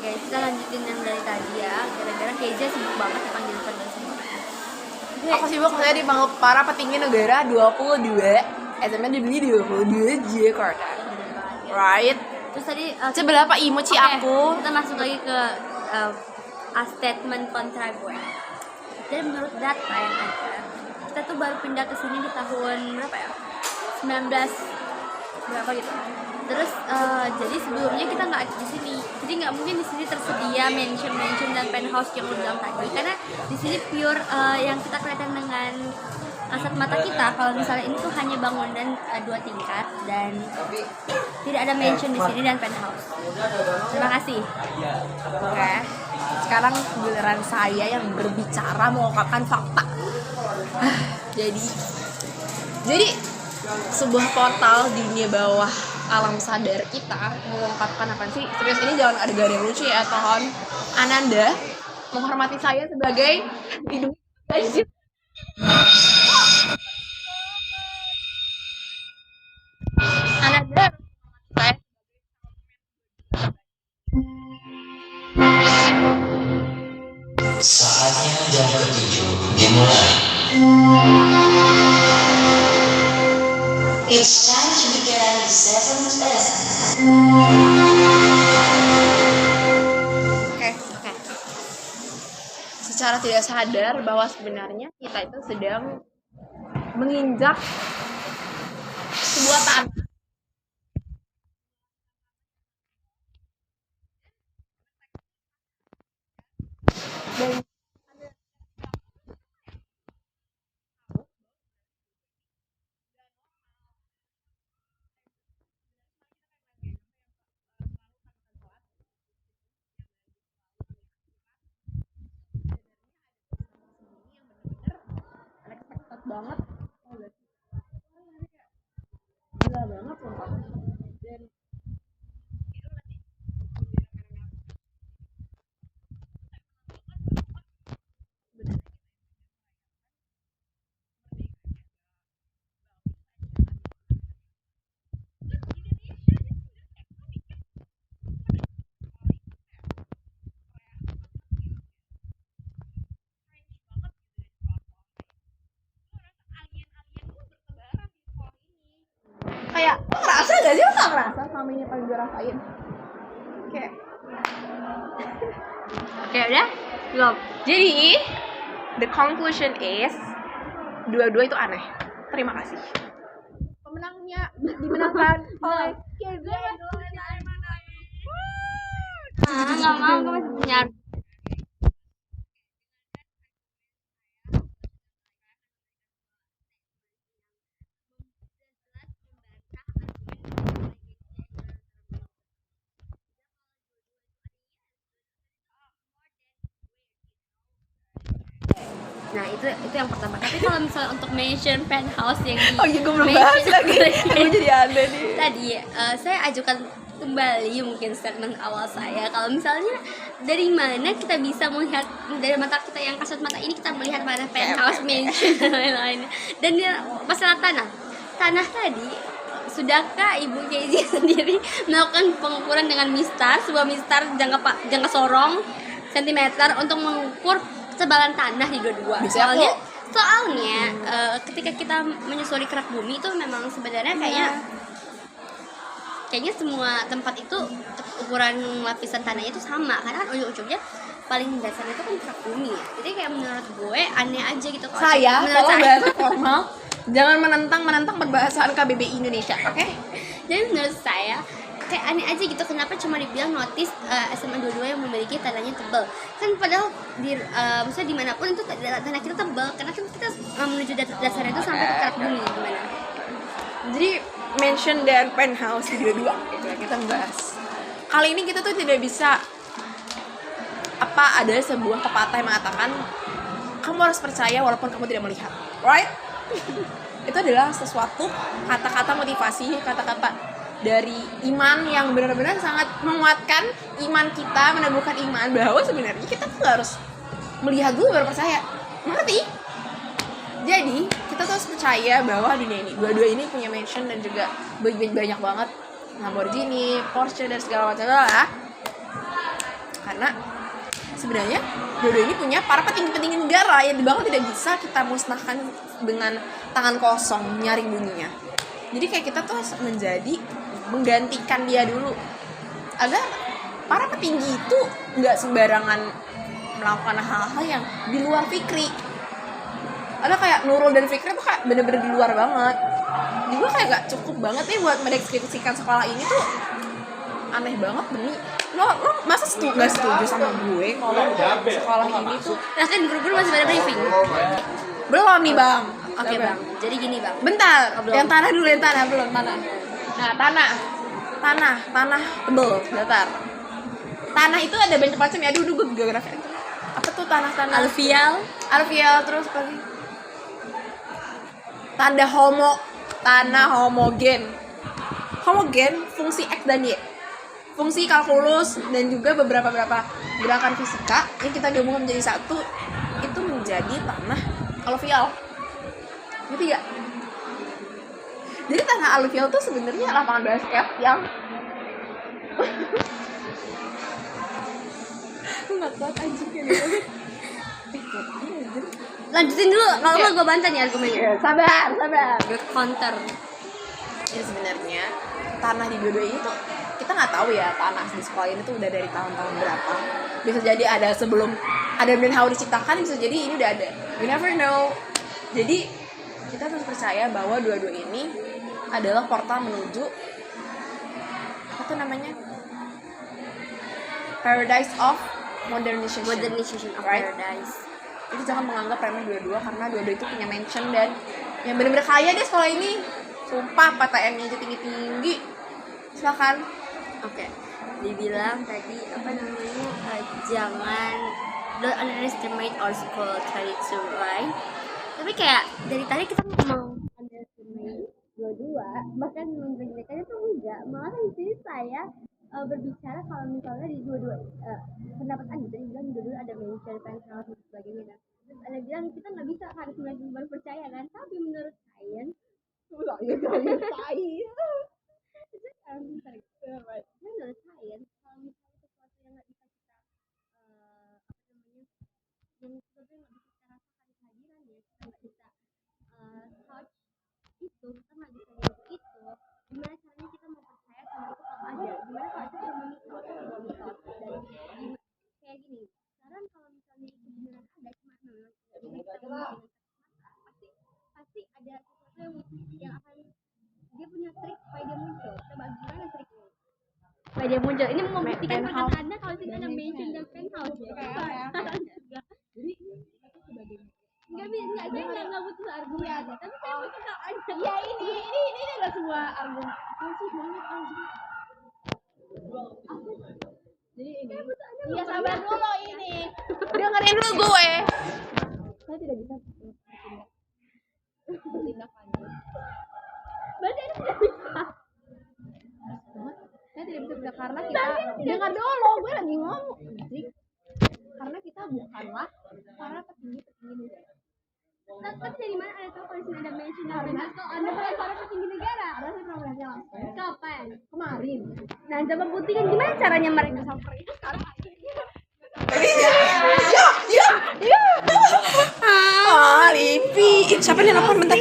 Oke, kita lanjutin yang dari tadi ya. Gara-gara Keja sibuk banget dipanggil pada semua. Aku sibuk saya dipanggil para petinggi negara 22. SMA dibeli 22 Jakarta. Right? Terus tadi Seberapa emoji aku? Kita masuk lagi ke statement kontra gue. Jadi menurut data yang ada, kita tuh baru pindah ke sini di tahun berapa ya? 19 berapa gitu. Terus jadi sebelumnya kita nggak di sini, jadi nggak mungkin di sini tersedia mansion dan penthouse yang lo bilang tadi, karena di sini pure yang kita kelihatan dengan kasat mata kita kalau misalnya ini tuh hanya bangunan 2 tingkat dan tidak ada mansion di sini dan penthouse. Terima kasih. Oke. Sekarang giliran saya yang berbicara mengungkapkan fakta. Jadi sebuah portal di dunia bawah alam sadar kita mengungkapkan apa sih? Serius, ini jangan ada gaya yang lucu ya, Tohon. Ananda menghormati saya sebagai hidung tajir. Ananda saya Saatnya jam ke-7 dimulai. It's time to begin the 7th lesson. Oke. Secara tidak sadar bahwa sebenarnya kita itu sedang menginjak sebuah tanah. Dan unexpected banget, gila banget sumpah. Dan kayak ngerasa gak sih? Lo gak ngerasa sama ini paling gue rasain? Kayak Oke, udah? Belum. jadi the conclusion is dua-dua itu aneh. Terima kasih. Pemenangnya dimenangkan oleh Kevin. Nggak mau, gue masih punya. Nah itu yang pertama. Tapi kalau misalnya untuk mansion penthouse yang di Oh iya, gue belum bahas lagi. Gue jadi aneh nih. tadi saya ajukan kembali mungkin statement awal saya, kalau misalnya dari mana kita bisa melihat dari mata kita yang kasat mata ini, kita melihat mana penthouse, mansion dan lain-lain. Dan masalah tanah tadi, sudahkah Ibu Keji sendiri melakukan pengukuran dengan mistar, sebuah mistar jangka sorong sentimeter untuk mengukur ketebalan tanah di dua-dua? Soalnya ketika kita menyusuri kerak bumi itu memang sebenarnya kayaknya semua tempat itu ukuran lapisan tanahnya itu sama, karena kan ujung-ujungnya paling dasarnya itu kan kerak bumi ya. Jadi kayak menurut gue aneh aja gitu kalau menurut saya bahasa formal jangan menentang perbahasaan KBBI Indonesia, oke? Jadi menurut saya kayak aneh aja gitu, kenapa cuma dibilang notis SMA 22 yang memiliki tanahnya tebal, kan padahal maksudnya dimanapun itu tanah kita tebal, karena kan kita menuju dasarnya itu sampai ke kerak bumi. Gimana? Jadi mansion dan penthouse di dua-dua gitu ya kita bahas. Kali ini kita tuh tidak bisa ada sebuah pepatah yang mengatakan kamu harus percaya walaupun kamu tidak melihat, right? Itu adalah sesuatu kata-kata motivasi, kata-kata dari iman yang benar-benar sangat menguatkan iman kita, menumbuhkan iman bahwa sebenarnya kita tuh harus melihat dulu baru percaya, ngerti? Jadi kita tuh harus percaya bahwa dunia ini, dua-dua ini punya mansion dan juga banyak banget Lamborghini, Porsche dan segala macam lah. karena sebenarnya dua-dua ini punya para petinggi-petinggi negara yang dibangun tidak bisa kita musnahkan dengan tangan kosong nyaring bunyinya. Jadi kayak kita tuh menggantikan dia dulu agar para petinggi itu nggak sembarangan melakukan hal-hal yang di luar Fikri. Ada kayak Nurul dan Fikri tuh kayak bener-bener di luar banget. Juga kayak gak cukup banget nih buat mendeskripsikan sekolah ini tuh aneh banget Beni. Lo masa gak setuju sama gue kalau sekolah ini tuh Nah kan guru-guru masih pada briefing. belum nih bang. Oke bang, jadi gini bang. Bentar, belum. yang tanah dulu, yang tanah belum tanah. Nah tanah tebel, datar. Tanah itu ada banyak macam ya. Aduh gue geografi. Apa tuh tanah-tanah? Alveal terus apa lagi? Tanah homogen. Homogen fungsi X dan Y. Fungsi kalkulus dan juga beberapa gerakan fisika yang kita gabungkan menjadi satu itu menjadi tanah alveal. Ngerti gak? Jadi tanah alveal tuh sebenarnya lapangan basket yang nggak kuat anjingnya gitu. Lanjutin dulu, kalau nggak gue bantah nih argumennya. Sabar. Gue counter. Jadi sebenarnya tanah di dua-dua ini tuh kita nggak tahu ya tanah di sekolah ini tuh udah dari tahun-tahun berapa. Bisa jadi ada sebelum Adam dan Hawa diciptakan, bisa jadi ini udah ada. We never know. Jadi kita harus percaya bahwa dua-dua ini adalah portal menuju apa tuh namanya? Paradise of modernization of right? paradise. Jadi jangan menganggap remeh dua-dua karena dua-dua itu punya mansion dan yang benar-benar kaya deh sekolah ini. Sumpah PTN-nya aja tinggi-tinggi. Silakan. Oke. Dibilang tadi apa namanya jangan don't underestimate our school tradition, right? Tapi kayak dari tadi kita mau underestimate dua-dua, bahkan menjelek-jelekannya tuh enggak. Malah di sini saya berbicara kalau misalnya di dua-dua pendapat Anda tadi bilang dua-dua ada mention penthouse dan sebagainya kan. Terus Anda bilang kita nggak bisa harus benar percaya kan? Tapi menurut saya menurut saya kalau misalnya sesuatu yang nggak bisa kita yang sesuatu yang nggak bisa kita rasakan kehadirannya, kita nggak bisa touch itu, kita nggak bisa nyentuh itu, gimana caranya kita mau percaya sama itu kalau ada? Gimana kalau itu cuma mitos dan kayak gini. Sekarang kalau misalnya itu beneran ada cuma memang tidak bisa kita lihat pasti ada sesuatu yang akan dia punya trik supaya dia muncul. Coba gimana triknya? Supaya dia muncul. Ini membuktikan perkataan Anda kalau tidak ada mention dan penthouse ya. Jadi nggak butuh argumen. Tapi saya butuh tahu aja. Ya ini adalah sebuah argumen. Asik banget anjing. Jadi ini. Iya sabar dulu ini. Dengerin dulu gue. Saya tidak bisa bertindak lanjut. Berarti Anda tidak bisa. Saya tidak bisa karena kita dengar dulu, gue lagi ngomong anjing. Karena kita bukanlah para petinggi negara. Tapi dari mana Anda tahu kalau di sini ada mention dan penthouse? Kalau Anda bukan para petinggi negara. Karena saya pernah melihatnya langsung. Kapan? Kemarin. Nah, coba buktikan gimana caranya mereka sampai itu sekarang. Ya. Lipi. Siapa nih nelfon bentar?